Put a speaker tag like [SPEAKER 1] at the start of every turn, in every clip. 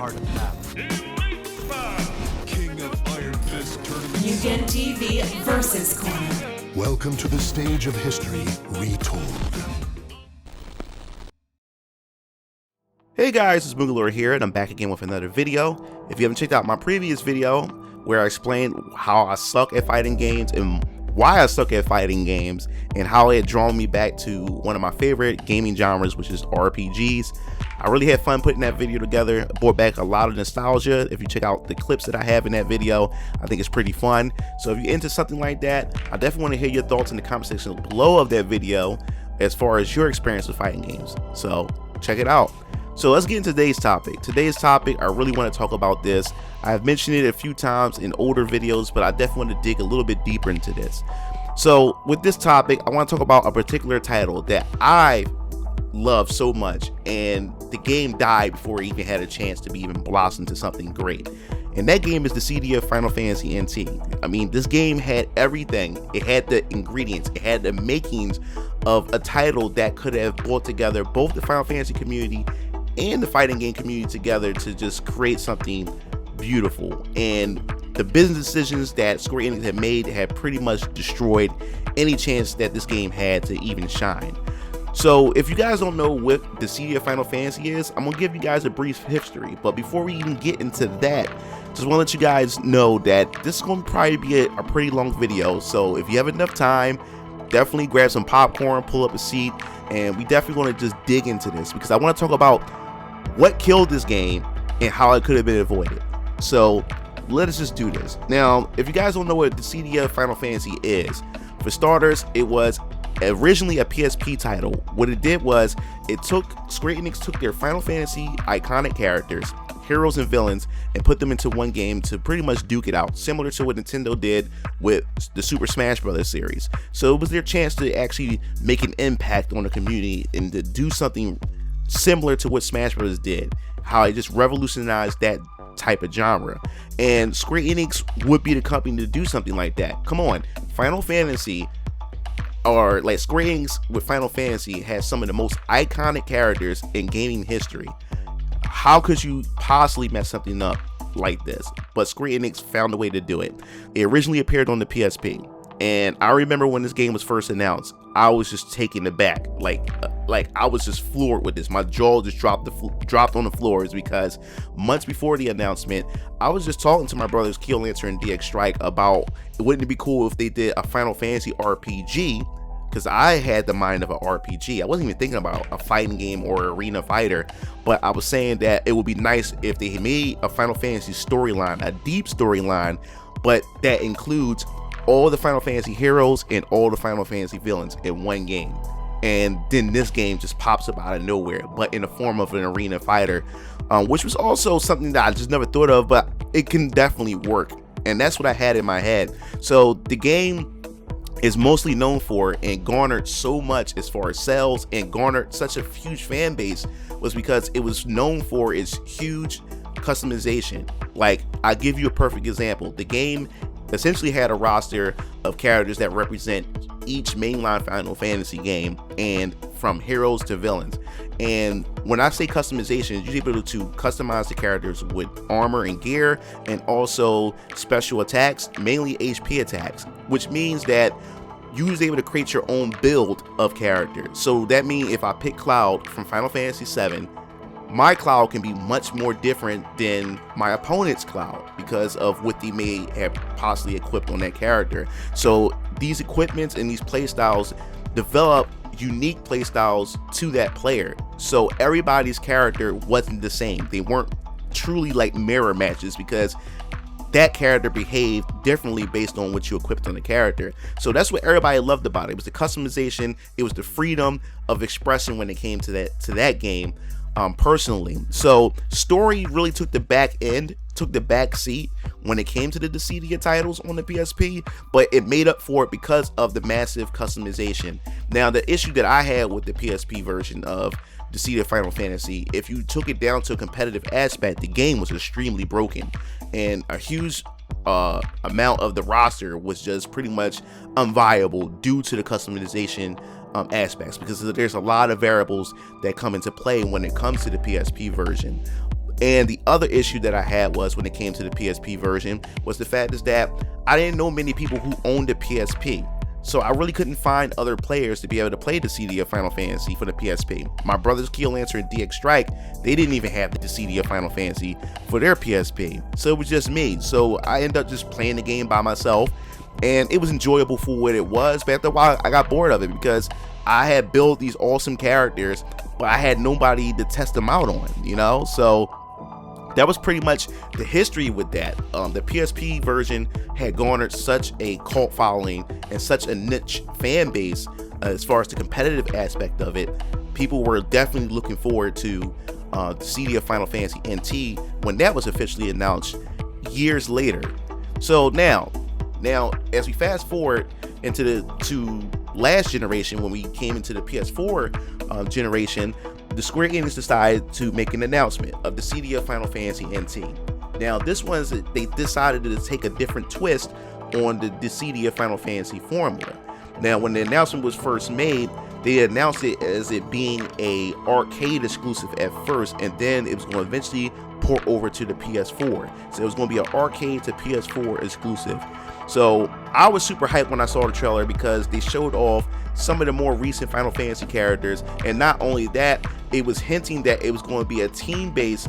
[SPEAKER 1] heart of battle.
[SPEAKER 2] King of Iron Fist Tournament.
[SPEAKER 3] Mugen TV versus Corner.
[SPEAKER 4] Welcome to the stage of history retold.
[SPEAKER 5] Hey guys, it's MugenLord here, and I'm back again with another video. If you haven't checked out my previous video, where I explained how I suck at fighting games and why I suck at fighting games, and how it had drawn me back to one of my favorite gaming genres, which is RPGs. I really had fun putting that video together, brought back a lot of nostalgia. If you check out the clips that I have in that video, I think it's pretty fun. So if you're into something like that, I definitely want to hear your thoughts in the comment section below of that video as far as your experience with fighting games. So check it out. So let's get into today's topic. Today's topic, I really want to talk about this. I've mentioned it a few times in older videos, but I definitely want to dig a little bit deeper into this. So with this topic, I want to talk about a particular title that I love so much, and the game died before it even had a chance to be even blossom to something great. And that game is Dissidia Final Fantasy NT. I mean, this game had everything. It had the ingredients, it had the makings of a title that could have brought together both the Final Fantasy community and the fighting game community together to just create something beautiful. And the business decisions that Square Enix had made had pretty much destroyed any chance that this game had to even shine. So if you guys don't know what Dissidia Final Fantasy is, I'm gonna give you guys a brief history. But before we even get into that, just want to let you guys know that this is going to probably be a pretty long video. So if you have enough time, definitely grab some popcorn, pull up a seat, and we definitely want to just dig into this, because I want to talk about what killed this game and how it could have been avoided. So let us just do this. Now, if you guys don't know what Dissidia Final Fantasy is, for starters, it was originally a PSP title. What it did was Square Enix took their Final Fantasy iconic characters, heroes and villains, and put them into one game to pretty much duke it out, similar to what Nintendo did with the Super Smash Bros. Series. So it was their chance to actually make an impact on the community and to do something similar to what Smash Bros. Did, how it just revolutionized that type of genre. And Square Enix would be the company to do something like that. Come on, Final Fantasy, or like Square Enix with Final Fantasy, has some of the most iconic characters in gaming history. How could you possibly mess something up like this? But Square Enix found a way to do it. It originally appeared on the PSP, and I remember when this game was first announced, I was just taken aback. Like I was just floored with this. My jaw just dropped on the floors, because months before the announcement, I was just talking to my brothers Keel Lancer and DX Strike about, wouldn't it be cool if they did a Final Fantasy RPG? Because I had the mind of an RPG. I wasn't even thinking about a fighting game or arena fighter, but I was saying that it would be nice if they made a Final Fantasy storyline, a deep storyline, but that includes all the Final Fantasy heroes and all the Final Fantasy villains in one game. And then this game just pops up out of nowhere, but in the form of an arena fighter, which was also something that I just never thought of, but it can definitely work. And that's what I had in my head. So the game is mostly known for, and garnered so much as far as sales and garnered such a huge fan base, was because it was known for its huge customization. Like, I give you a perfect example. The game essentially had a roster of characters that represent each mainline Final Fantasy game, and from heroes to villains. And when I say customization, you're able to customize the characters with armor and gear, and also special attacks, mainly HP attacks, which means that you was able to create your own build of characters. So that means if I pick Cloud from Final Fantasy VII, my Cloud can be much more different than my opponent's Cloud because of what they may have possibly equipped on that character. So these equipments and these playstyles develop unique playstyles to that player. So everybody's character wasn't the same. They weren't truly like mirror matches, because that character behaved differently based on what you equipped on the character. So that's what everybody loved about it. It was the customization, it was the freedom of expression when it came to that game. Personally, so story really took the back seat when it came to the Dissidia titles on the PSP, but it made up for it because of the massive customization. Now, the issue that I had with the PSP version of Dissidia Final Fantasy, if you took it down to a competitive aspect, the game was extremely broken, and a huge amount of the roster was just pretty much unviable due to the customization aspects, because there's a lot of variables that come into play when it comes to the PSP version. And the other issue that I had was when it came to the PSP version was the fact is that I didn't know many people who owned a PSP. So I really couldn't find other players to be able to play Dissidia Final Fantasy for the PSP. My brothers Keellancer and DX Strike, they didn't even have the Dissidia Final Fantasy for their PSP. So it was just me. So I ended up just playing the game by myself, and it was enjoyable for what it was. But after a while, I got bored of it because I had built these awesome characters, but I had nobody to test them out on, you know? So that was pretty much the history with that. The PSP version had garnered such a cult following and such a niche fan base as far as the competitive aspect of it. People were definitely looking forward to Dissidia Final Fantasy NT when that was officially announced years later. So now as we fast forward into last generation, when we came into the PS4 generation, the Square Enix decided to make an announcement of Dissidia Final Fantasy NT. Now this one's, they decided to take a different twist on the Dissidia Final Fantasy formula. Now when the announcement was first made, they announced it as it being a arcade exclusive at first, and then it was going to eventually port over to the PS4. So it was going to be an arcade to PS4 exclusive. So I was super hyped when I saw the trailer because they showed off some of the more recent Final Fantasy characters, and not only that, it was hinting that it was going to be a team-based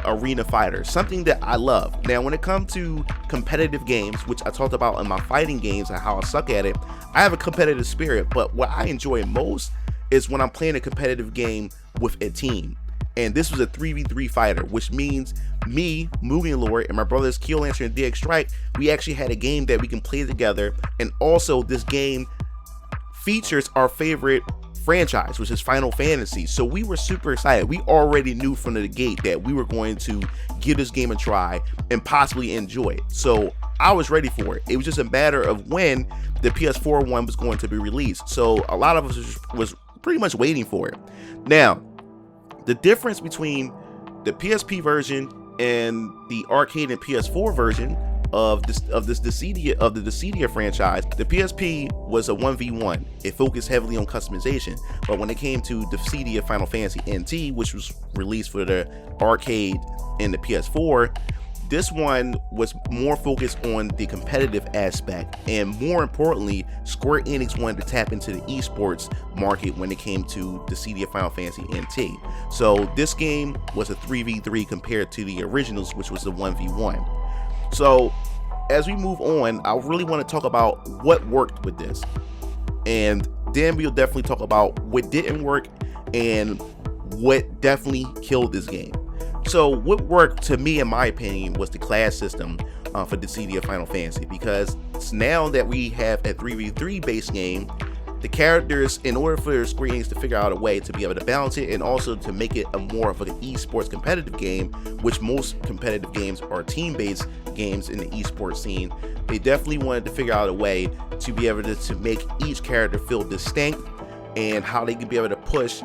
[SPEAKER 5] arena fighter, something that I love. Now when it comes to competitive games, which I talked about in my fighting games and how I suck at it, I have a competitive spirit, but what I enjoy most is when I'm playing a competitive game with a team. And this was a 3v3 fighter, which means me, MugenLord, and my brothers Keellancer and DX Strike, we actually had a game that we can play together. And also this game features our favorite franchise, which is Final Fantasy. So we were super excited. We already knew from the gate that we were going to give this game a try and possibly enjoy it. So I was ready for it. It was just a matter of when the PS4 one was going to be released. So a lot of us was pretty much waiting for it. Now, the difference between the PSP version and the arcade and PS4 version of the Dissidia franchise, the PSP was a 1v1. It focused heavily on customization, but when it came to Dissidia Final Fantasy NT, which was released for the arcade and the PS4, this one was more focused on the competitive aspect, and more importantly, Square Enix wanted to tap into the esports market when it came to Dissidia Final Fantasy NT. So this game was a 3v3 compared to the originals, which was the 1v1. So as we move on, I really want to talk about what worked with this, and then we'll definitely talk about what didn't work and what definitely killed this game. So what worked to me, in my opinion, was the class system for Dissidia Final Fantasy, because now that we have a 3v3 base game, the characters, in order for Square Enix to figure out a way to be able to balance it and also to make it a more of an esports competitive game, which most competitive games are team-based games in the esports scene, they definitely wanted to figure out a way to be able to make each character feel distinct and how they could be able to push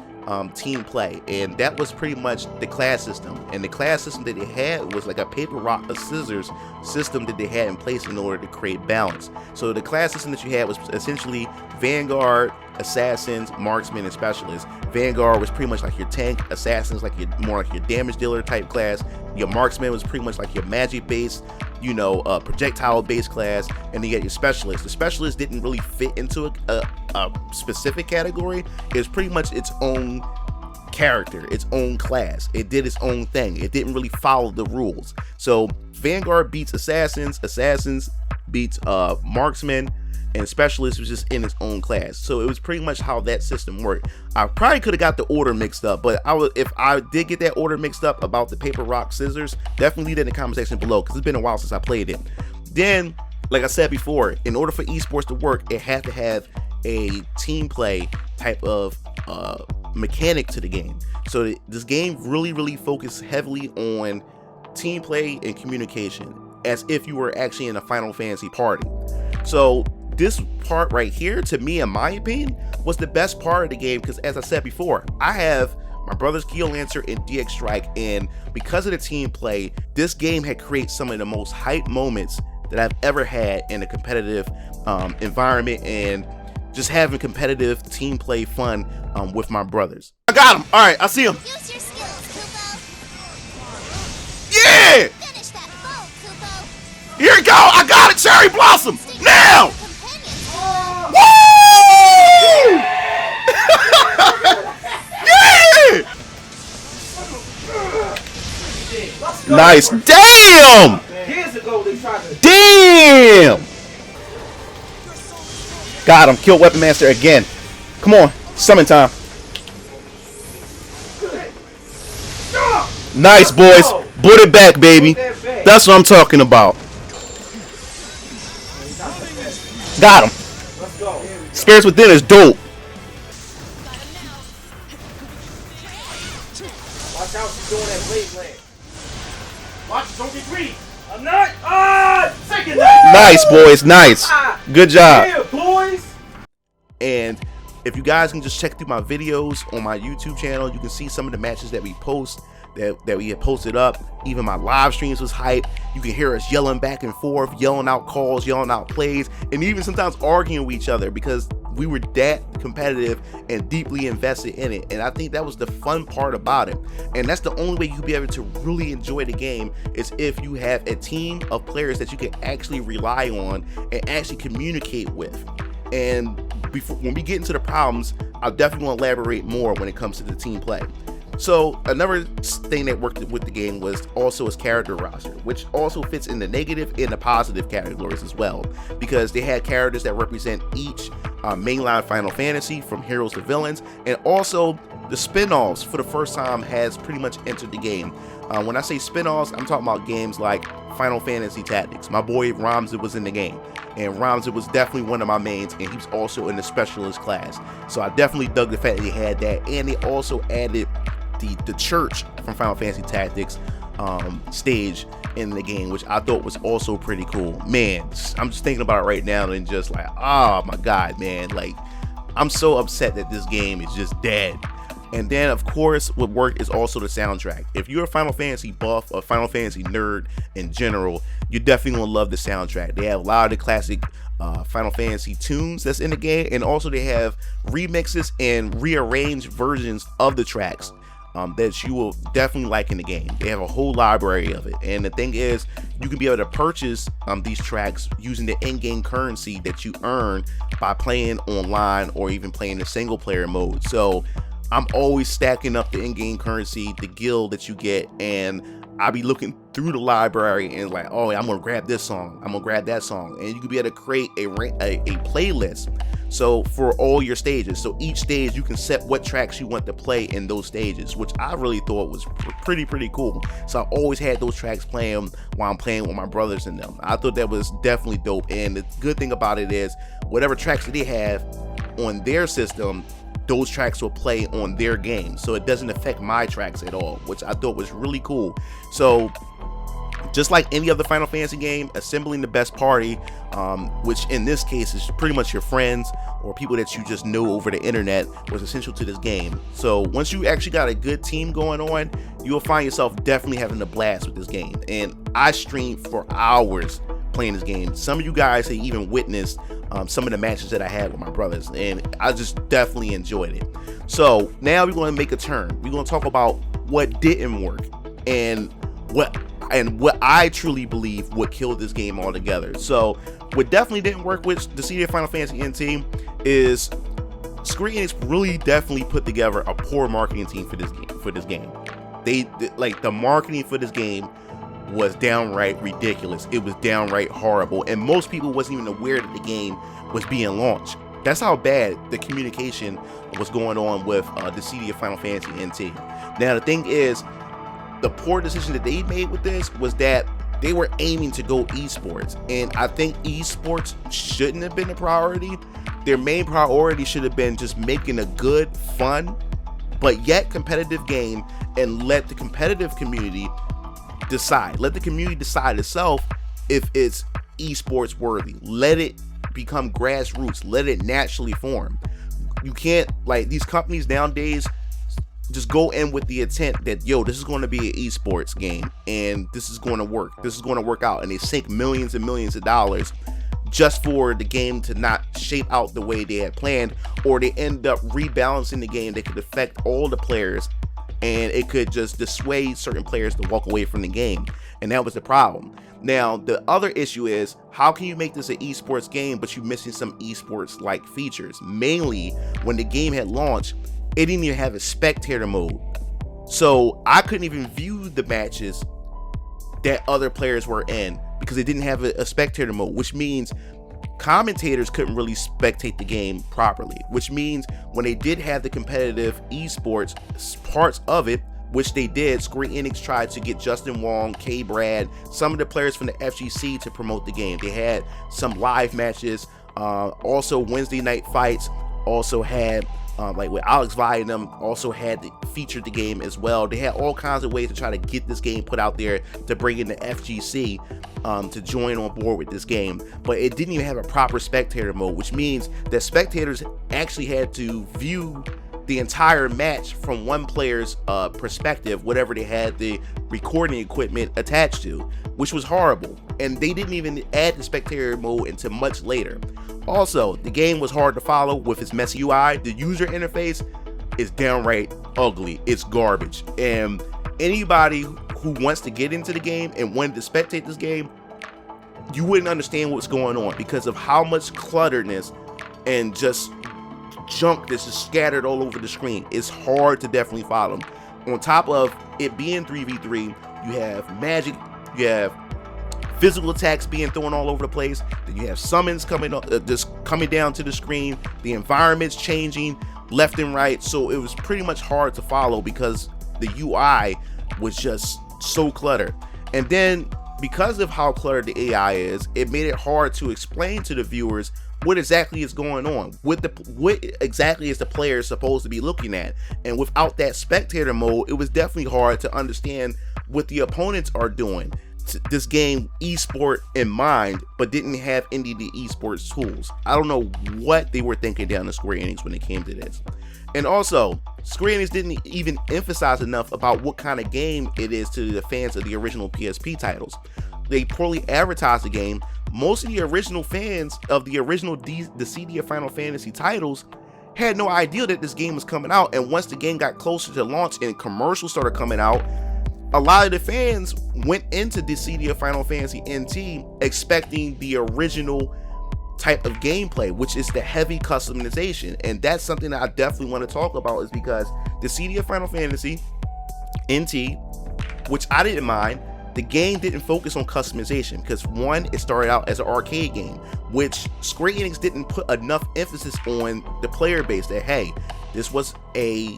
[SPEAKER 5] team play. And that was pretty much the class system. And the class system that they had was like a paper, rock, or scissors system that they had in place in order to create balance. So the class system that you had was essentially Vanguard, Assassins, Marksman, and Specialists. Vanguard was pretty much like your tank, Assassins like your more like your damage dealer type class, your Marksman was pretty much like your magic based, projectile based class, and then you get your Specialist. The Specialist didn't really fit into a specific category. It was pretty much its own character, its own class. It did its own thing. It didn't really follow the rules. So Vanguard beats Assassins, Assassins beats Marksman, and Specialist was just in its own class. So it was pretty much how that system worked. I probably could have got the order mixed up, but if I did get that order mixed up about the paper, rock, scissors, definitely leave that in the comment section below, because it's been a while since I played it. Then, like I said before, in order for esports to work, it had to have a team play type of mechanic to the game. So this game really focused heavily on team play and communication, as if you were actually in a Final Fantasy party. So this part right here, to me, in my opinion, was the best part of the game, because as I said before, I have my brothers Keellancer and DX Strike, and because of the team play, this game had created some of the most hype moments that I've ever had in a competitive environment, and just having competitive team play fun with my brothers. I got him. All right, I see him.
[SPEAKER 1] Use your skills,
[SPEAKER 5] Yeah! Here you go! I got it, Cherry Blossom! Now! Woo! Yeah! Nice. Damn! Damn! Got him. Kill Weapon Master again. Come on. Summon time. Nice, boys. Put it back, baby. That's what I'm talking about. Got him. Spirits Within is dope.
[SPEAKER 1] Watch out, she's doing that blade land. Watch, don't get greedy. I'm not. Second.
[SPEAKER 5] Nice, boys. Nice. Good job.
[SPEAKER 1] Yeah, boys.
[SPEAKER 5] And if you guys can just check through my videos on my YouTube channel, you can see some of the matches that we post, that we had posted up. Even my live streams was hype. You can hear us yelling back and forth, yelling out calls, yelling out plays, and even sometimes arguing with each other because we were that competitive and deeply invested in it. And I think that was the fun part about it. And that's the only way you can be able to really enjoy the game, is if you have a team of players that you can actually rely on and actually communicate with. And when we get into the problems, I'll definitely want to elaborate more when it comes to the team play. So another thing that worked with the game was also its character roster, which also fits in the negative and the positive categories as well, because they had characters that represent each mainline Final Fantasy, from heroes to villains, and also the spin-offs for the first time has pretty much entered the game. When I say spin-offs, I'm talking about games like Final Fantasy Tactics. My boy Ramza was in the game, and Ramza was definitely one of my mains, and he was also in the specialist class. So I definitely dug the fact that they had that, and they also added the church from Final Fantasy Tactics stage in the game, which I thought was also pretty cool. Man, I'm just thinking about it right now and just like, oh my god, man, like I'm so upset that this game is just dead. And then of course what worked is also the soundtrack. If you're a Final Fantasy buff or Final Fantasy nerd in general, you're definitely gonna love the soundtrack. They have a lot of the classic Final Fantasy tunes that's in the game, and also they have remixes and rearranged versions of the tracks that you will definitely like in the game. They have a whole library of it, and the thing is, you can be able to purchase these tracks using the in-game currency that you earn by playing online or even playing the single player mode. So I'm always stacking up the in-game currency, the guild that you get, and I'll be looking through the library and like, oh, I'm gonna grab this song, I'm gonna grab that song, and you can be able to create a playlist so for all your stages. So each stage you can set what tracks you want to play in those stages, which I really thought was pretty cool. So I always had those tracks playing while I'm playing with my brothers in them. I thought that was definitely dope, and the good thing about it is whatever tracks that they have on their system, those tracks will play on their game, so it doesn't affect my tracks at all, which I thought was really cool. So just like any other Final Fantasy game, assembling the best party, which in this case is pretty much your friends or people that you just know over the internet, was essential to this game. So once you actually got a good team going on, you'll find yourself definitely having a blast with this game. And I streamed for hours playing this game. Some of you guys have even witnessed some of the matches that I had with my brothers, and I just definitely enjoyed it. So now we're going to make a turn. We're going to talk about what didn't work and what I truly believe what killed this game altogether. So what definitely didn't work with Dissidia Final Fantasy NT is Square Enix really definitely put together a poor marketing team for this game. They like, the marketing for this game was downright ridiculous. It was downright horrible, and most people wasn't even aware that the game was being launched. That's how bad the communication was going on with Dissidia Final Fantasy NT. Now the thing is, the poor decision that they made with this was that they were aiming to go esports, and I think esports shouldn't have been a priority. Their main priority should have been just making a good, fun, but yet competitive game, and let the competitive community decide. Let the community decide itself if it's esports worthy. Let it become grassroots. Let it naturally form. You can't, like, these companies nowadays just go in with the intent that, yo, this is going to be an esports game and this is going to work. This is going to work out, and they sink millions and millions of dollars just for the game to not shape out the way they had planned, or they end up rebalancing the game that could affect all the players and it could just dissuade certain players to walk away from the game, and that was the problem. Now, the other issue is, how can you make this an esports game, but you're missing some esports-like features? Mainly, when the game had launched, it didn't even have a spectator mode. So I couldn't even view the matches that other players were in because it didn't have a spectator mode, which means commentators couldn't really spectate the game properly, which means when they did have the competitive esports parts of it, which they did, Square Enix tried to get Justin Wong, K Brad, some of the players from the FGC to promote the game. They had some live matches, also Wednesday night fights, also had like with Alex Vi and them, also had featured the game as well. They had all kinds of ways to try to get this game put out there to bring in the FGC to join on board with this game, but it didn't even have a proper spectator mode, which means that spectators actually had to view the entire match from one player's perspective, whatever they had the recording equipment attached to, which was horrible. And they didn't even add the spectator mode until much later. Also, the game was hard to follow with its messy UI. The user interface is downright ugly. It's garbage. And anybody who wants to get into the game and wanted to spectate this game, you wouldn't understand what's going on because of how much clutteredness and just junk that's just scattered all over the screen. It's hard to definitely follow. On top of it being 3v3, you have magic, you have physical attacks being thrown all over the place, then you have summons coming up, just coming down to the screen, the environment's changing left and right, so it was pretty much hard to follow because the UI was just so cluttered. And then because of how cluttered the AI is, it made it hard to explain to the viewers what exactly is going on, what exactly is the player supposed to be looking at. And without that spectator mode, it was definitely hard to understand what the opponents are doing. This game esport in mind, but didn't have any of the esports tools. I don't know what they were thinking down at Square Enix when it came to this. And also, Square Enix didn't even emphasize enough about what kind of game it is to the fans of the original PSP titles. They poorly advertised the game. Most of the original fans of the original Dissidia Final Fantasy titles had no idea that this game was coming out, and once the game got closer to launch and commercials started coming out, a lot of the fans went into Dissidia Final Fantasy NT expecting the original type of gameplay, which is the heavy customization. And that's something that I definitely want to talk about, is because Dissidia Final Fantasy NT, which I didn't mind, the game didn't focus on customization because, one, it started out as an arcade game, which Square Enix didn't put enough emphasis on the player base that, hey, this was a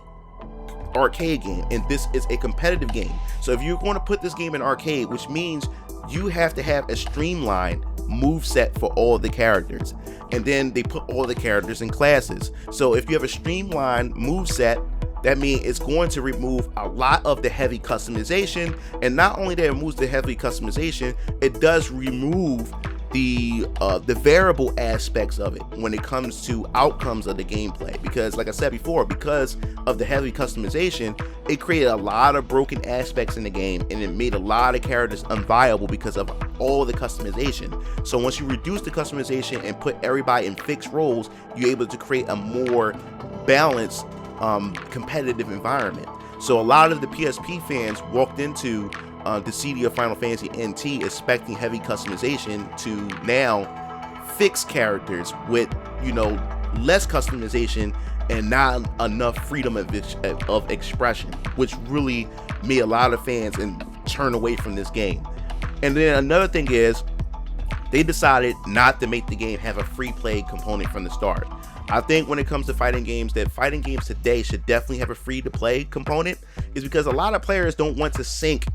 [SPEAKER 5] arcade game and this is a competitive game. So if you're going to put this game in arcade, which means you have to have a streamlined move set for all the characters, and then they put all the characters in classes. So if you have a streamlined move set, that means it's going to remove a lot of the heavy customization. And not only that it removes the heavy customization, it does remove the variable aspects of it when it comes to outcomes of the gameplay. Because like I said before, because of the heavy customization, it created a lot of broken aspects in the game, and it made a lot of characters unviable because of all the customization. So once you reduce the customization and put everybody in fixed roles, you're able to create a more balanced competitive environment. So a lot of the PSP fans walked into Dissidia Final Fantasy NT expecting heavy customization to now fix characters with, you know, less customization and not enough freedom of expression, which really made a lot of fans and turn away from this game. And then another thing is, they decided not to make the game have a free play component from the start. I think when it comes to fighting games, that fighting games today should definitely have a free to play component, is because a lot of players don't want to sink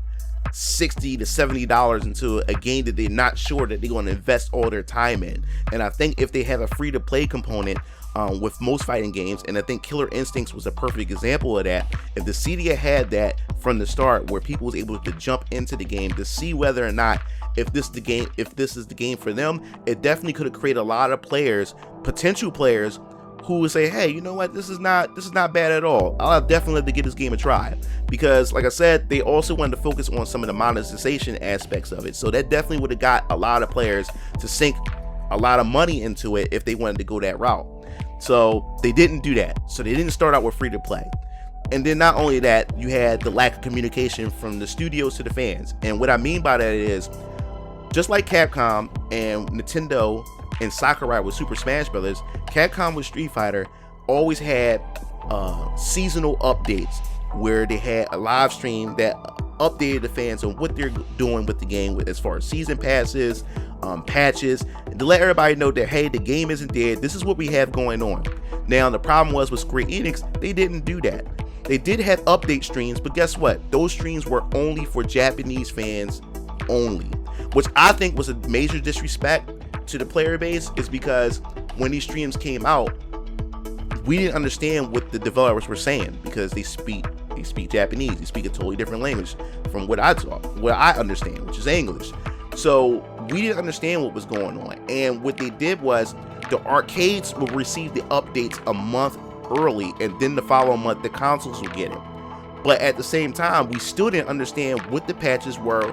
[SPEAKER 5] $60 to $70 into a game that they're not sure that they're going to invest all their time in. And I think if they have a free to play component with most fighting games, and I think Killer Instincts was a perfect example of that, if the Dissidia had that from the start, where people was able to jump into the game to see whether or not if this is the game for them, it definitely could have created a lot of players, potential players, who would say, hey, you know what, this is not bad at all. I'll definitely have to give this game a try. Because like I said, they also wanted to focus on some of the monetization aspects of it. So that definitely would have got a lot of players to sink a lot of money into it if they wanted to go that route. So they didn't do that. So they didn't start out with free to play. And then not only that, you had the lack of communication from the studios to the fans. And what I mean by that is, just like Capcom and Nintendo and Sakurai with Super Smash Bros., Capcom with Street Fighter always had seasonal updates where they had a live stream that updated the fans on what they're doing with the game as far as season passes, patches, to let everybody know that, hey, the game isn't dead. This is what we have going on. Now, the problem was with Square Enix, they didn't do that. They did have update streams, but guess what? Those streams were only for Japanese fans only, which I think was a major disrespect to the player base, is because when these streams came out, we didn't understand what the developers were saying, because they speak Japanese. They speak a totally different language from what I understand, which is English. So we didn't understand what was going on. And what they did was, the arcades would receive the updates a month early, and then the following month the consoles would get it. But at the same time, we still didn't understand what the patches were,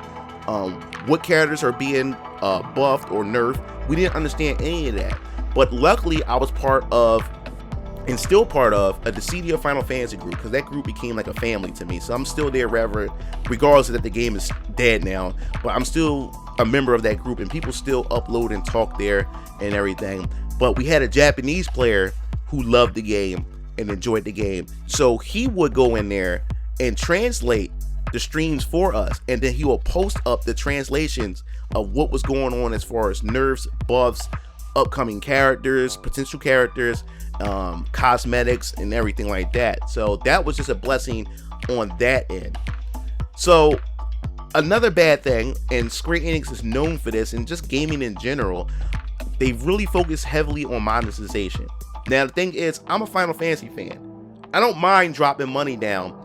[SPEAKER 5] what characters are being buffed or nerfed. We didn't understand any of that. But luckily, I was part of, and still part of, a Dissidia Final Fantasy group, because that group became like a family to me. So I'm still there regardless that the game is dead now, but I'm still a member of that group, and people still upload and talk there and everything. But we had a Japanese player who loved the game and enjoyed the game, so he would go in there and translate the streams for us, and then he will post up the translations of what was going on as far as nerfs, buffs, upcoming characters, potential characters, cosmetics, and everything like that. So that was just a blessing on that end. So another bad thing, and Square Enix is known for this, and just gaming in general, they really focus heavily on monetization. Now the thing is, I'm a Final Fantasy fan. I don't mind dropping money down,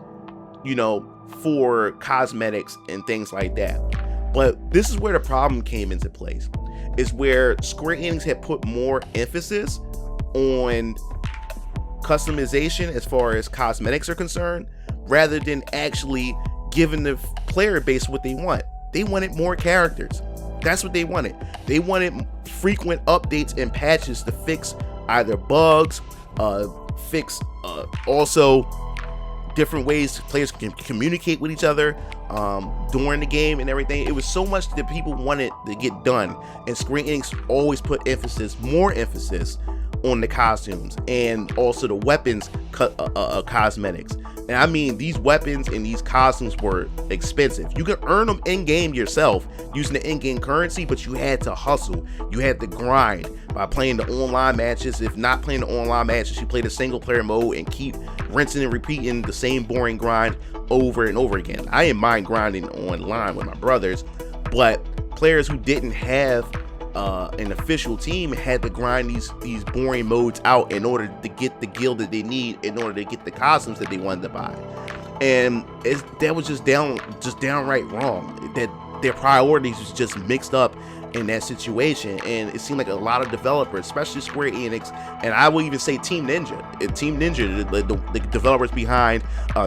[SPEAKER 5] for cosmetics and things like that. But this is where the problem came into place, is where Square Enix had put more emphasis on customization as far as cosmetics are concerned, rather than actually giving the player base what they want. They wanted more characters. That's what they wanted. They wanted frequent updates and patches to fix either bugs, fix also different ways players can communicate with each other during the game and everything. It was so much that people wanted to get done, and Square Enix always put more emphasis on the costumes and also the weapons cosmetics. And I mean, these weapons and these costumes were expensive. You could earn them in-game yourself using the in-game currency, but you had to hustle. You had to grind by playing the online matches. If not playing the online matches, you play the single player mode and keep rinsing and repeating the same boring grind over and over again. I didn't mind grinding online with my brothers, but players who didn't have an official team had to grind these boring modes out in order to get the guild that they need, in order to get the costumes that they wanted to buy. And that was just downright wrong. That their priorities was just mixed up in that situation, and it seemed like a lot of developers, especially Square Enix, and I will even say Team Ninja, the developers behind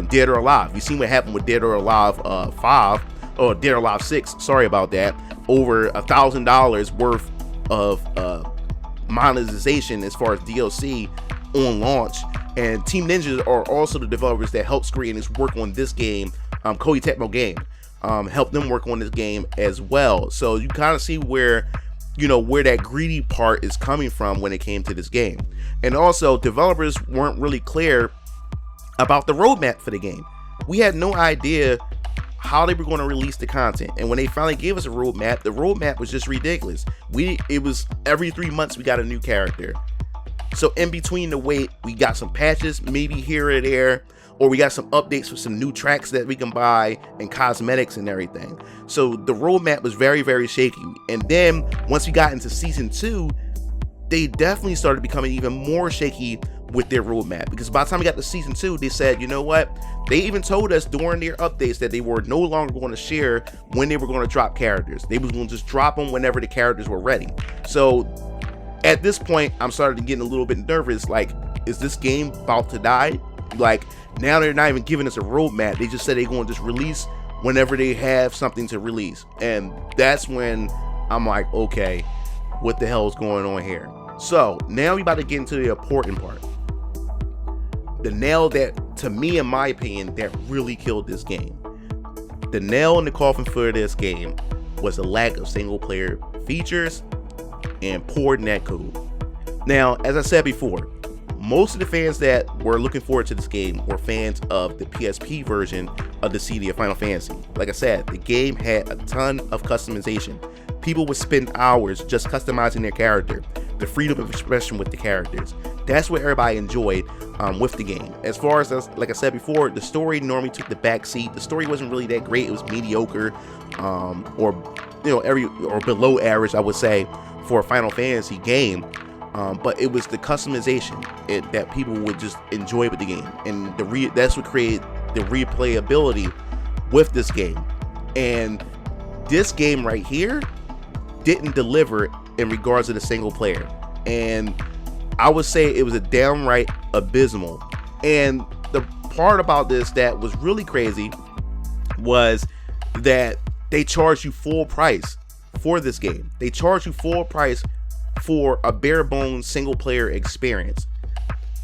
[SPEAKER 5] Dead or Alive. You seen what happened with Dead or Alive 5 or Dead or Alive 6. Sorry about that. Over $1,000 worth of monetization as far as DLC on launch. And Team Ninja are also the developers that helped Square Enix work on this game, Koei Tecmo game. Helped them work on this game as well. So you kind of see where that greedy part is coming from when it came to this game. And also, developers weren't really clear about the roadmap for the game. We had no idea how they were going to release the content, and when they finally gave us a roadmap, the roadmap was just ridiculous. It was every 3 months we got a new character. So in between the wait, we got some patches maybe here or there, or we got some updates for some new tracks that we can buy and cosmetics and everything. So the roadmap was very, very shaky. And then once we got into season 2, they definitely started becoming even more shaky with their roadmap, because by the time we got to season 2, they said, you know what, they even told us during their updates that they were no longer going to share when they were going to drop characters. They was going to just drop them whenever the characters were ready. So at this point, I'm starting to get a little bit nervous, like, is this game about to die? Like, now they're not even giving us a roadmap. They just said they're going to just release whenever they have something to release. And that's when I'm like, okay, what the hell is going on here? So now we about to get into the important part. The nail that to me, in my opinion, that really killed this game. The nail in the coffin for this game was the lack of single player features and poor netcode. Now, as I said before, most of the fans that were looking forward to this game were fans of the PSP version of Dissidia Final Fantasy. Like I said, the game had a ton of customization. People would spend hours just customizing their character, the freedom of expression with the characters. That's what everybody enjoyed with the game. As far as, like I said before, the story normally took the back seat. The story wasn't really that great. It was mediocre, or below average, I would say, for a Final Fantasy game. But it was the customization that people would just enjoy with the game, and that's what created the replayability with this game. And this game right here didn't deliver in regards to the single player, and I would say it was a downright abysmal. And the part about this that was really crazy was that they charged you full price for this game. They charged you full price for a bare bones single player experience.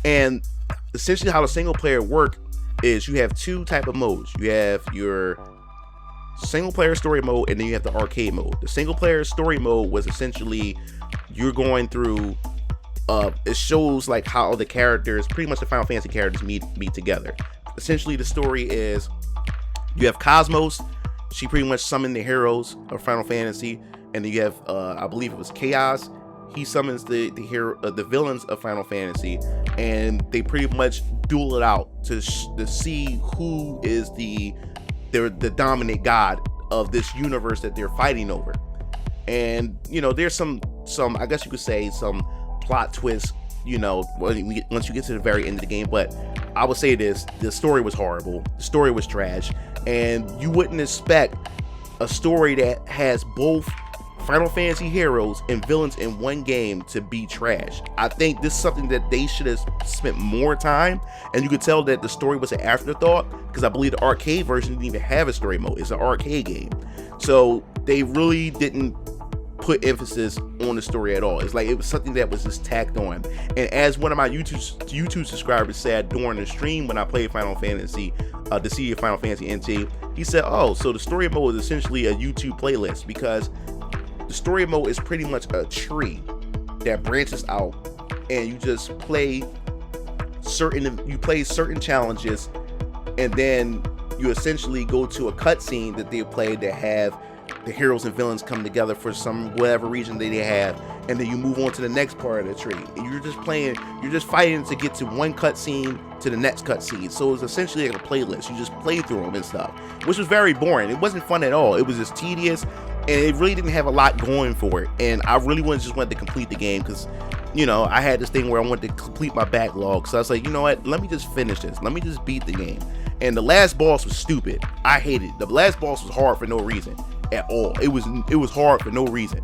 [SPEAKER 5] And essentially how the single player work is you have two type of modes. You have your single player story mode, and then you have the arcade mode. The single player story mode was essentially you're going through it shows like how the characters, pretty much the Final Fantasy characters, meet together. Essentially the story is you have Cosmos. She pretty much summoned the heroes of Final Fantasy, and then you have I believe it was Chaos. He summons the villains of Final Fantasy, and they pretty much duel it out to see who is the dominant god of this universe that they're fighting over. And there's some I guess you could say some plot twists, once you get to the very end of the game. But I would say this: the story was horrible. The story was trash, and you wouldn't expect a story that has both Final Fantasy heroes and villains in one game to be trash. I think this is something that they should have spent more time, and you could tell that the story was an afterthought, because I believe the arcade version didn't even have a story mode. It's an arcade game, so they really didn't put emphasis on the story at all. It's like it was something that was just tacked on. And as one of my YouTube subscribers said during the stream when I played Final Fantasy, Dissidia Final Fantasy NT, he said, "Oh, so the story mode is essentially a YouTube playlist, because the story mode is pretty much a tree that branches out, and you just play certain challenges, and then you essentially go to a cutscene that they play that have the heroes and villains come together for some whatever reason that they have, and then you move on to the next part of the tree, and you're just fighting to get to one cutscene to the next cutscene. So it's essentially like a playlist. You just play through them and stuff, which was very boring. It wasn't fun at all. It was just tedious, and it really didn't have a lot going for it. And I really just wanted to complete the game, because I had this thing where I wanted to complete my backlog. So I was like, you know what, let me just finish this, let me just beat the game. And the last boss was stupid. I hated it. The last boss was hard for no reason at all. It was hard for no reason.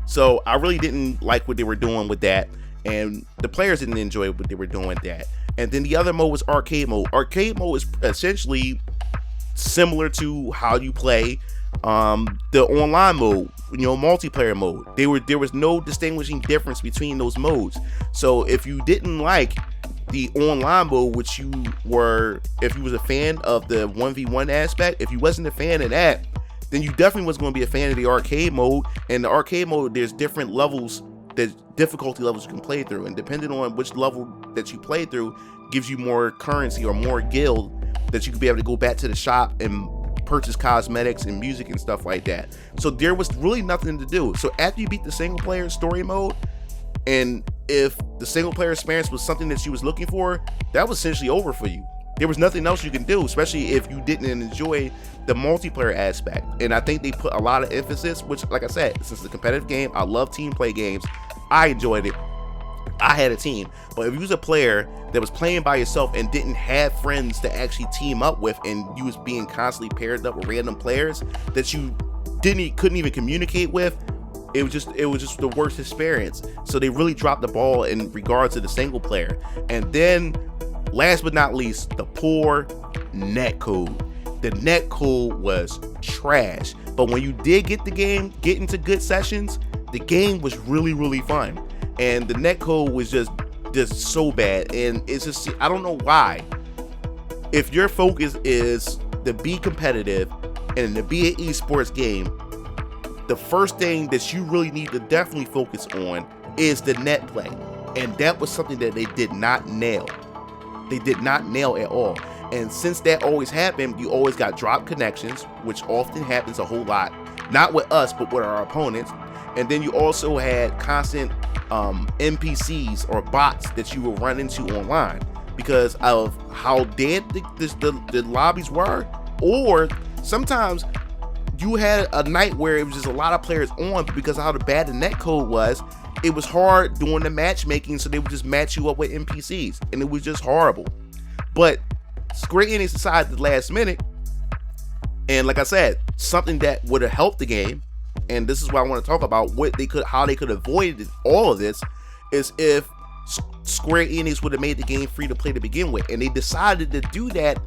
[SPEAKER 5] So I really didn't like what they were doing with that, and the players didn't enjoy what they were doing with that. And then the other mode was arcade mode. Arcade mode is essentially similar to how you play the online mode, multiplayer mode. There was no distinguishing difference between those modes. So if you didn't like the online mode, if you was a fan of the 1v1 aspect, if you wasn't a fan of that, then you definitely was going to be a fan of the arcade mode. And the arcade mode, there's different levels, there's difficulty levels you can play through, and depending on which level that you play through gives you more currency or more guild that you can be able to go back to the shop and purchase cosmetics and music and stuff like that. So there was really nothing to do. So after you beat the single player story mode, and if the single player experience was something that you was looking for, that was essentially over for you. There was nothing else you can do, especially if you didn't enjoy the multiplayer aspect. And I think they put a lot of emphasis, which, like I said, since it's a competitive game, I love team play games. I enjoyed it. I had a team. But if you was a player that was playing by yourself and didn't have friends to actually team up with, and you was being constantly paired up with random players that you couldn't even communicate with, it was just the worst experience. So they really dropped the ball in regards to the single player. And then last but not least, the poor netcode. The netcode was trash. But when you did get into good sessions, the game was really, really fun. And the netcode was just so bad. And it's just, I don't know why if your focus is to be competitive and to be an esports game, the first thing that you really need to definitely focus on is the net play. And that was something that they did not nail. They did not nail at all. And since that always happened, you always got drop connections, which often happens a whole lot. Not with us, but with our opponents. And then you also had constant NPCs or bots that you will run into online because of how dead the lobbies were. Or sometimes you had a night where it was just a lot of players on, but because of how bad the netcode was, it was hard doing the matchmaking, so they would just match you up with NPCs, and it was just horrible. But Square Enix decided at the last minute, and like I said, something that would have helped the game, and this is what I want to talk about, how they could avoid all of this, is if Square Enix would have made the game free to play to begin with, and they decided to do that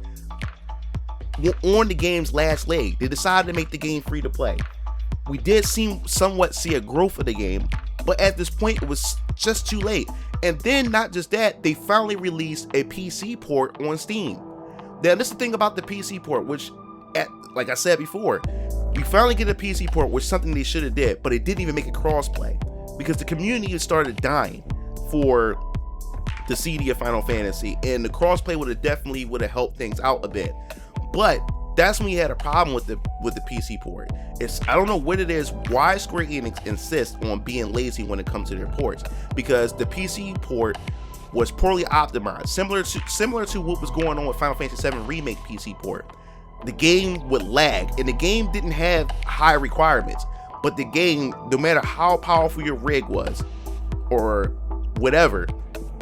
[SPEAKER 5] on the game's last leg. They decided to make the game free to play. We did somewhat see a growth of the game, but at this point it was just too late. And then not just that, they finally released a PC port on Steam. Now this is the thing about the PC port, which like I said before, we finally get a PC port, which is something they should have did, but it didn't even make it crossplay because the community started dying for Dissidia Final Fantasy, and the crossplay would have helped things out a bit. But that's when you had a problem with the PC port. I don't know what it is, why Square Enix insists on being lazy when it comes to their ports, because the PC port was poorly optimized, similar to what was going on with Final Fantasy VII Remake PC port. The game would lag, and the game didn't have high requirements, but the game, no matter how powerful your rig was or whatever,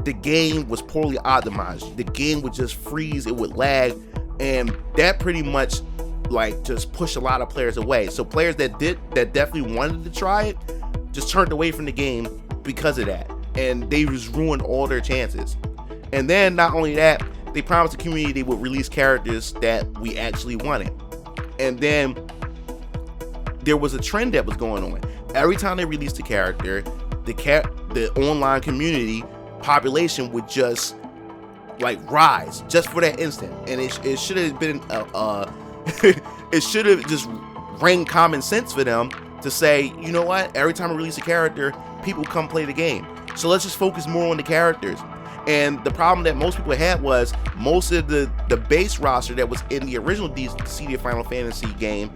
[SPEAKER 5] the game was poorly optimized. The game would just freeze, it would lag, and that pretty much like just pushed a lot of players away. So players that definitely wanted to try it just turned away from the game because of that, and they just ruined all their chances. And then not only that, they promised the community they would release characters that we actually wanted, and then there was a trend that was going on. Every time they released a character, the online community population would just like rise just for that instant, and it should have been it should have just rang common sense for them to say, you know what, every time we release a character, people come play the game, so let's just focus more on the characters. And the problem that most people had was most of the base roster that was in the original Dissidia Final Fantasy game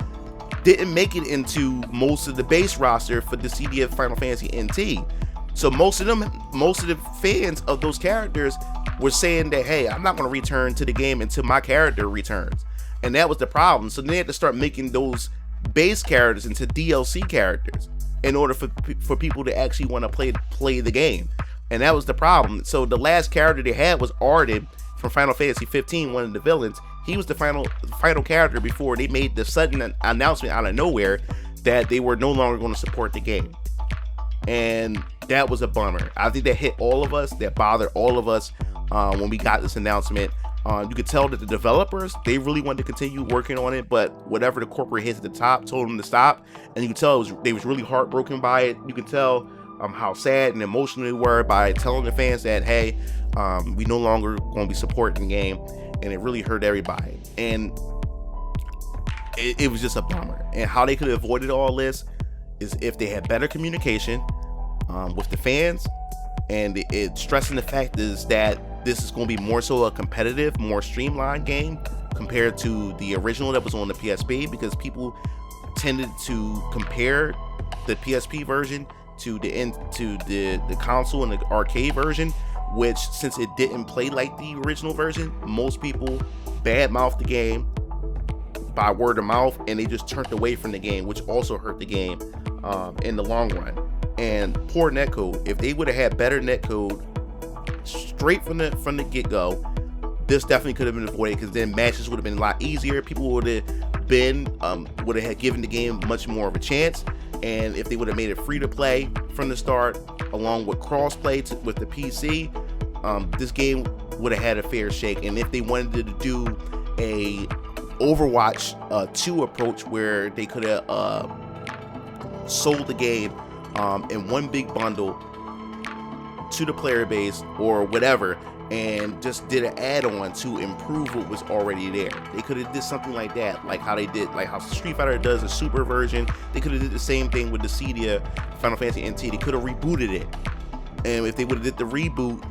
[SPEAKER 5] didn't make it into most of the base roster for Dissidia Final Fantasy NT. So most of the fans of those characters were saying that, hey, I'm not going to return to the game until my character returns. And that was the problem. So they had to start making those base characters into DLC characters in order for people to actually want to play the game. And that was the problem. So the last character they had was Arden from Final Fantasy 15, one of the villains. He was the final character before they made the sudden announcement out of nowhere that they were no longer going to support the game. And that was a bummer. I think that hit all of us, that bothered all of us when we got this announcement. You could tell that the developers, they really wanted to continue working on it, but whatever the corporate heads at the top told them to stop. And you could tell they was really heartbroken by it. You could tell how sad and emotional they were by telling the fans that, hey, we no longer going to be supporting the game, and it really hurt everybody. And it was just a bummer. And how they could have avoided all this is if they had better communication with the fans, and it stressing the fact is that this is going to be more so a competitive, more streamlined game compared to the original that was on the PSP, because people tended to compare the PSP version to the console and the arcade version, which, since it didn't play like the original version, most people badmouthed the game by word of mouth, and they just turned away from the game, which also hurt the game in the long run. And poor netcode. If they would have had better netcode straight from the get-go, this definitely could have been avoided, because then matches would have been a lot easier. People would have given the game much more of a chance. And if they would have made it free to play from the start, along with cross-play with the PC, this game would have had a fair shake. And if they wanted to do a Overwatch 2 approach, where they could have sold the game in one big bundle to the player base or whatever, and just did an add-on to improve what was already there. They could have did something like that, like how they did, like how Street Fighter does a super version. They could have did the same thing with Dissidia Final Fantasy NT. They could have rebooted it, and if they would have did the reboot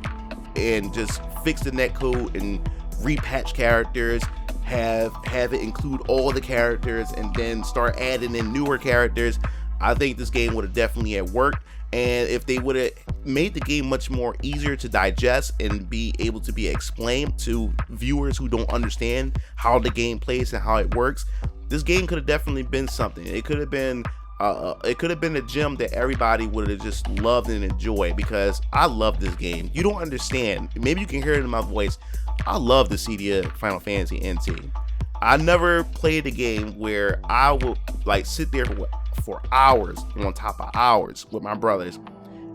[SPEAKER 5] and just fixed the netcode and repatch characters, have it include all the characters, and then start adding in newer characters, I think this game would have definitely had worked. And if they would have made the game much more easier to digest and be able to be explained to viewers who don't understand how the game plays and how it works, this game could have definitely been something. It could have been a gem that everybody would have just loved and enjoyed, because I love this game. You don't understand. Maybe you can hear it in my voice. I love the Dissidia Final Fantasy NT. I never played a game where I would like sit there for hours on top of hours with my brothers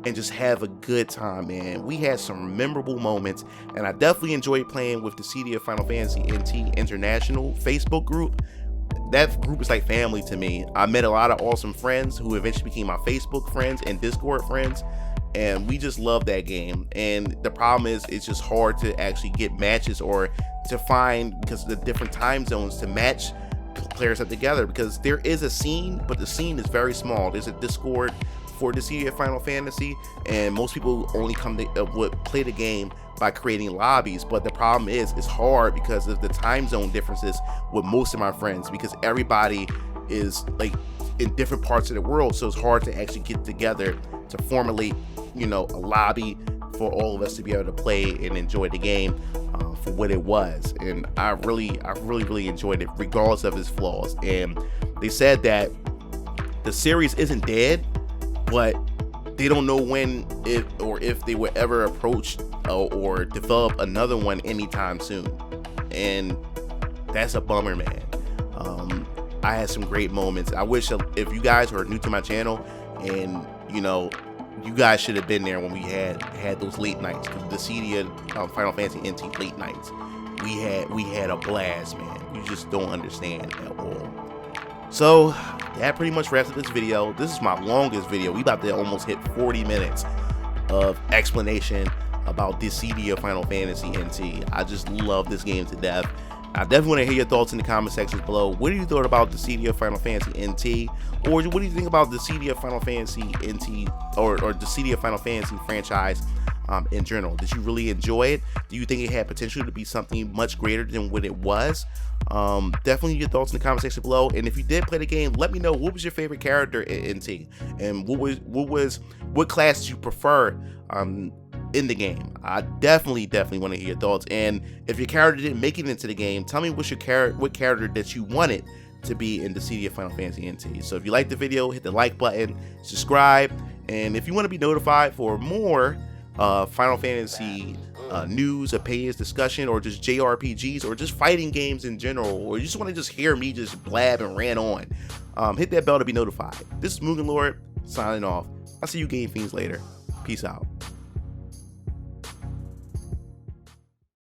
[SPEAKER 5] and just have a good time, man. We had some memorable moments, and I definitely enjoyed playing with the Dissidia Final Fantasy NT International Facebook group. That group is like family to me. I met a lot of awesome friends who eventually became my Facebook friends and Discord friends, and we just love that game. And the problem is, it's just hard to actually get matches or to find, because of the different time zones, to match players up together, because there is a scene, but the scene is very small. There's a Discord for Dissidia Final Fantasy, and most people only come to would play the game by creating lobbies. But the problem is, it's hard because of the time zone differences with most of my friends, because everybody is like in different parts of the world, so it's hard to actually get together to formulate, you know, a lobby for all of us to be able to play and enjoy the game for what it was. And I really enjoyed it regardless of its flaws. And they said that the series isn't dead, but they don't know when it or if they would ever approach or develop another one anytime soon. And that's a bummer, man. I had some great moments. I wish, if you guys are new to my channel, and you know, you guys should have been there when we had those late nights. The Dissidia Final Fantasy NT late nights, we had a blast, man. You just don't understand at all. So that pretty much wraps up this video. This is my longest video. We about to almost hit 40 minutes of explanation about Dissidia Final Fantasy NT. I just love this game to death. I definitely want to hear your thoughts in the comment sections below. What do you thought about Dissidia Final Fantasy NT? Or what do you think about Dissidia Final Fantasy NT or Dissidia Final Fantasy franchise in general? Did you really enjoy it? Do you think it had potential to be something much greater than what it was? Definitely your thoughts in the comment section below. And if you did play the game, let me know what was your favorite character in NT, and what class did you prefer in the game. I definitely want to hear your thoughts. And if your character didn't make it into the game, tell me what character that you wanted to be in Dissidia Final Fantasy NT. So if you liked the video, hit the like button, subscribe, and if you want to be notified for more Final Fantasy news, opinions, discussion, or just JRPGs, or just fighting games in general, or you just want to just hear me just blab and rant on, hit that bell to be notified. This is MugenLord signing off. I'll see you game fiends later. Peace out.